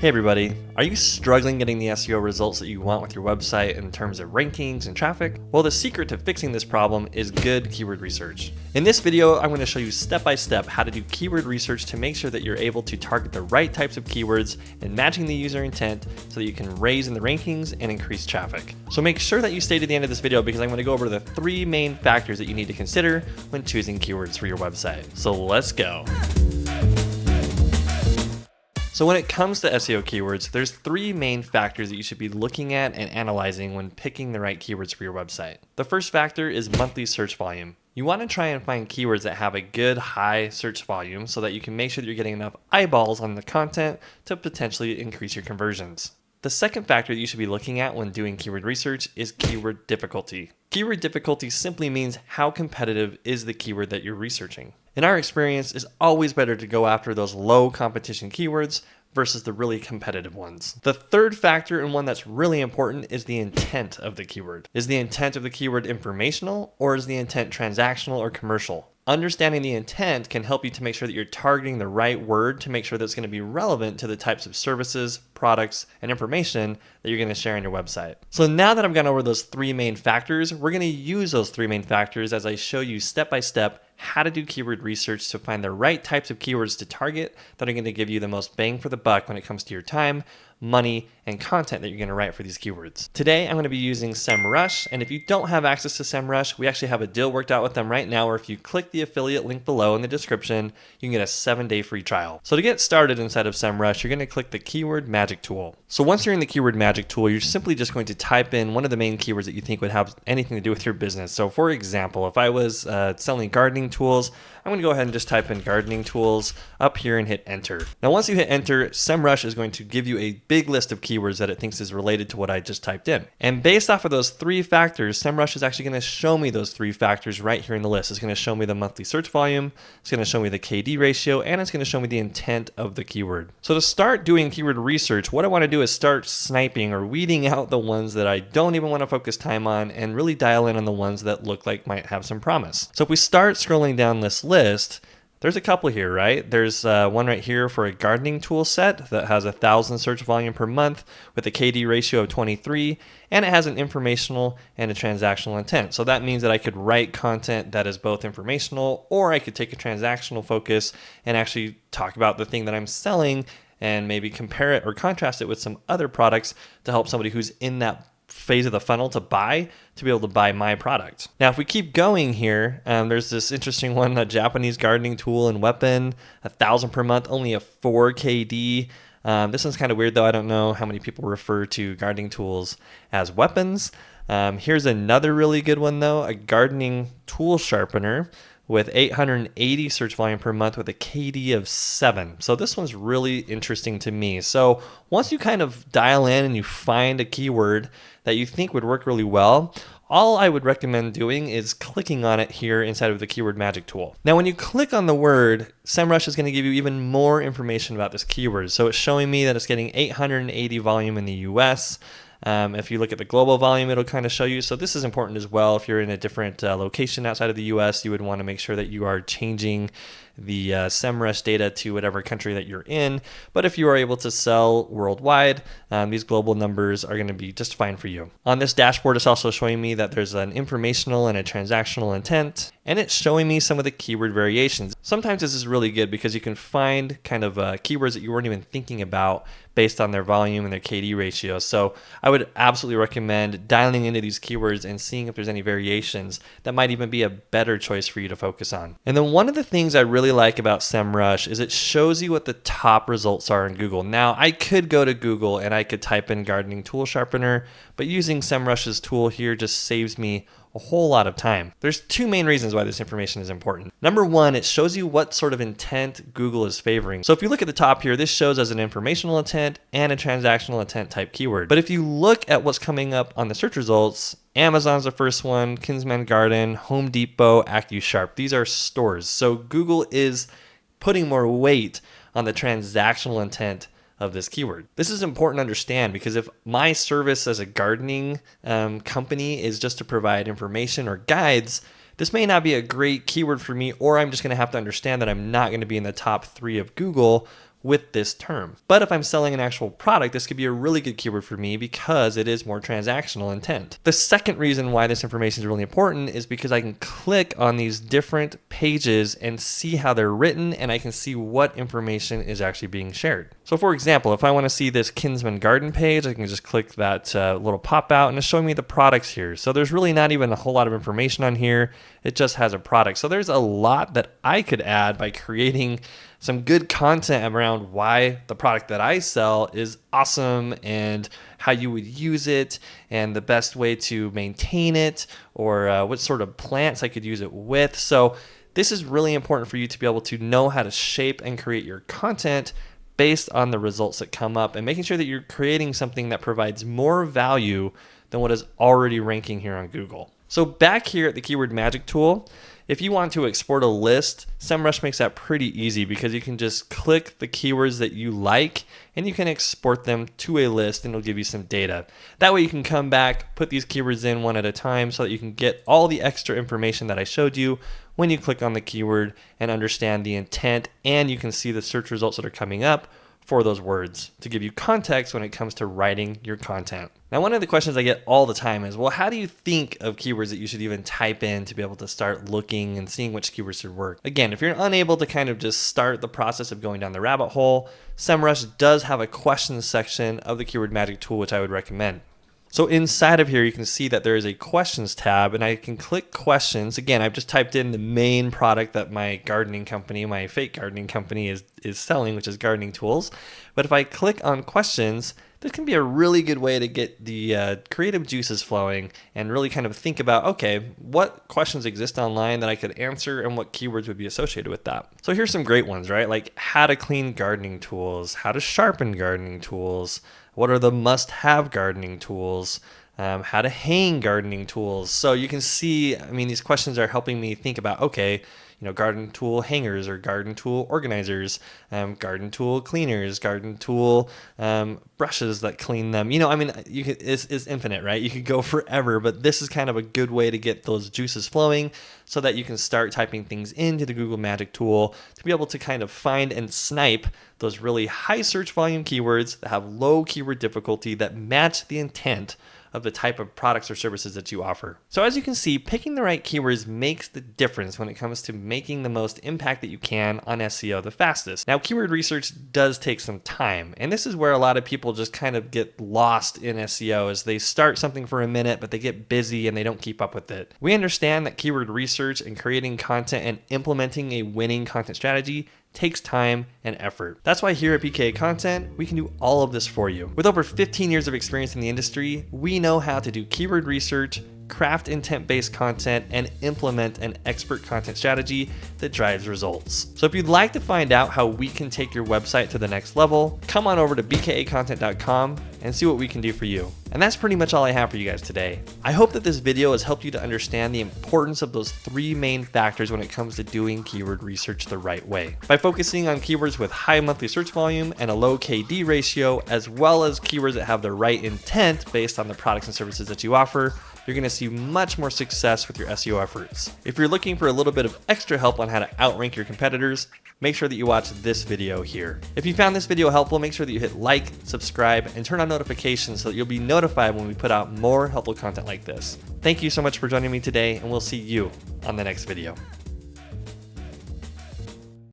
Hey everybody, are you struggling getting the SEO results that you want with your website in terms of rankings and traffic? Well, the secret to fixing this problem is good keyword research. In this video, I'm going to show you step by step how to do keyword research to make sure that you're able to target the right types of keywords and matching the user intent so that you can raise in the rankings and increase traffic. So make sure that you stay to the end of this video because I'm going to go over the 3 main factors that you need to consider when choosing keywords for your website. So let's go. So when it comes to SEO keywords, there's 3 main factors that you should be looking at and analyzing when picking the right keywords for your website. The first factor is monthly search volume. You want to try and find keywords that have a good high search volume so that you can make sure that you're getting enough eyeballs on the content to potentially increase your conversions. The second factor that you should be looking at when doing keyword research is keyword difficulty. Keyword difficulty simply means how competitive is the keyword that you're researching. In our experience, it's always better to go after those low competition keywords versus the really competitive ones. The third factor, and one that's really important, is the intent of the keyword. Is the intent of the keyword informational, or is the intent transactional or commercial? Understanding the intent can help you to make sure that you're targeting the right word to make sure that it's going to be relevant to the types of services, products, and information that you're going to share on your website. So now that I've gone over those 3 main factors, we're going to use those 3 main factors as I show you step by step how to do keyword research to find the right types of keywords to target that are going to give you the most bang for the buck when it comes to your time, money, and content that you're going to write for these keywords. Today, I'm going to be using SEMrush, and if you don't have access to SEMrush, we actually have a deal worked out with them right now where if you click the affiliate link below in the description, you can get a 7-day free trial. So to get started inside of SEMrush, you're going to click the Keyword Magic tool. So once you're in the Keyword Magic tool, you're simply just going to type in one of the main keywords that you think would have anything to do with your business. So for example, if I was selling gardening tools, I'm going to go ahead and just type in gardening tools up here and hit enter. Now once you hit enter, SEMrush is going to give you a big list of keywords that it thinks is related to what I just typed in. And based off of those 3 factors, SEMrush is actually going to show me those 3 factors right here in the list. It's going to show me the monthly search volume, it's going to show me the KD ratio, and it's going to show me the intent of the keyword. So to start doing keyword research, what I want to do is start sniping or weeding out the ones that I don't even want to focus time on and really dial in on the ones that look like might have some promise. So if we start scrolling down this list, there's a couple here, right? There's one right here for a gardening tool set that has 1,000 search volume per month with a KD ratio of 23, and it has an informational and a transactional intent. So that means that I could write content that is both informational, or I could take a transactional focus and actually talk about the thing that I'm selling and maybe compare it or contrast it with some other products to help somebody who's in that phase of the funnel to be able to buy my product. Now, if we keep going here, there's this interesting one, a Japanese gardening tool and weapon, 1,000 per month, only a 4 KD. This one's kind of weird though. I don't know how many people refer to gardening tools as weapons. Here's another really good one though, a gardening tool sharpener with 880 search volume per month with a KD of 7. So this one's really interesting to me. So once you kind of dial in and you find a keyword that you think would work really well, all I would recommend doing is clicking on it here inside of the Keyword Magic tool. Now, when you click on the word, SEMrush is going to give you even more information about this keyword. So it's showing me that it's getting 880 volume in the US. If you look at the global volume, it'll kind of show you. So this is important as well. If you're in a different location outside of the US, you would want to make sure that you are changing the SEMrush data to whatever country that you're in. But if you are able to sell worldwide, these global numbers are going to be just fine for you. On this dashboard, it's also showing me that there's an informational and a transactional intent, and it's showing me some of the keyword variations. Sometimes this is really good because you can find kind of keywords that you weren't even thinking about based on their volume and their KD ratio. So I would absolutely recommend dialing into these keywords and seeing if there's any variations that might even be a better choice for you to focus on. And then one of the things I really like about SEMrush is it shows you what the top results are in Google. Now, I could go to Google and I could type in gardening tool sharpener, but using SEMrush's tool here just saves me a whole lot of time. There's 2 main reasons why this information is important. Number 1, it shows you what sort of intent Google is favoring. So if you look at the top here, this shows as an informational intent and a transactional intent type keyword. But if you look at what's coming up on the search results, Amazon's the first one, Kinsman Garden, Home Depot, AccuSharp. These are stores. So Google is putting more weight on the transactional intent of this keyword. This is important to understand because if my service as a gardening company is just to provide information or guides, this may not be a great keyword for me, or I'm just going to have to understand that I'm not going to be in the top 3 of Google with this term. But if I'm selling an actual product, this could be a really good keyword for me because it is more transactional intent. The second reason why this information is really important is because I can click on these different pages and see how they're written, and I can see what information is actually being shared. So for example, if I want to see this Kinsman Garden page, I can just click that little pop out and it's showing me the products here. So there's really not even a whole lot of information on here. It just has a product. So there's a lot that I could add by creating some good content around why the product that I sell is awesome and how you would use it and the best way to maintain it, or what sort of plants I could use it with. So this is really important for you to be able to know how to shape and create your content based on the results that come up, and making sure that you're creating something that provides more value than what is already ranking here on Google. So back here at the Keyword Magic tool, if you want to export a list, SEMrush makes that pretty easy because you can just click the keywords that you like and you can export them to a list and it'll give you some data. That way you can come back, put these keywords in one at a time so that you can get all the extra information that I showed you when you click on the keyword and understand the intent, and you can see the search results that are coming up for those words to give you context when it comes to writing your content. Now, one of the questions I get all the time is, well, how do you think of keywords that you should even type in to be able to start looking and seeing which keywords should work? Again, if you're unable to kind of just start the process of going down the rabbit hole, SEMrush does have a questions section of the Keyword Magic tool, which I would recommend. So inside of here, you can see that there is a questions tab, and I can click questions. Again, I've just typed in the main product that my gardening company, my fake gardening company is selling, which is gardening tools. But if I click on questions, this can be a really good way to get the creative juices flowing and really kind of think about, okay, what questions exist online that I could answer and what keywords would be associated with that. So here's some great ones, right? Like how to clean gardening tools, how to sharpen gardening tools, what are the must-have gardening tools, how to hang gardening tools. So you can see, I mean, these questions are helping me think about, okay, you know, garden tool hangers or garden tool organizers, garden tool cleaners, garden tool brushes that clean them. You know, I mean, it's infinite, right? You could go forever, but this is kind of a good way to get those juices flowing so that you can start typing things into the Google Magic tool to be able to kind of find and snipe those really high search volume keywords that have low keyword difficulty that match the intent of the type of products or services that you offer. So as you can see, picking the right keywords makes the difference when it comes to making the most impact that you can on SEO the fastest. Now, keyword research does take some time, and this is where a lot of people just kind of get lost in SEO as they start something for a minute, but they get busy and they don't keep up with it. We understand that keyword research and creating content and implementing a winning content strategy takes time and effort. That's why here at BKA Content, we can do all of this for you. With over 15 years of experience in the industry, we know how to do keyword research, craft intent-based content, and implement an expert content strategy that drives results. So if you'd like to find out how we can take your website to the next level, come on over to bkacontent.com and see what we can do for you. And that's pretty much all I have for you guys today. I hope that this video has helped you to understand the importance of those three main factors when it comes to doing keyword research the right way. By focusing on keywords with high monthly search volume and a low KD ratio, as well as keywords that have the right intent based on the products and services that you offer, you're going to see much more success with your SEO efforts. If you're looking for a little bit of extra help on how to outrank your competitors, make sure that you watch this video here. If you found this video helpful, make sure that you hit like, subscribe, and turn on notifications so that you'll be notified when we put out more helpful content like this. Thank you so much for joining me today, and we'll see you on the next video.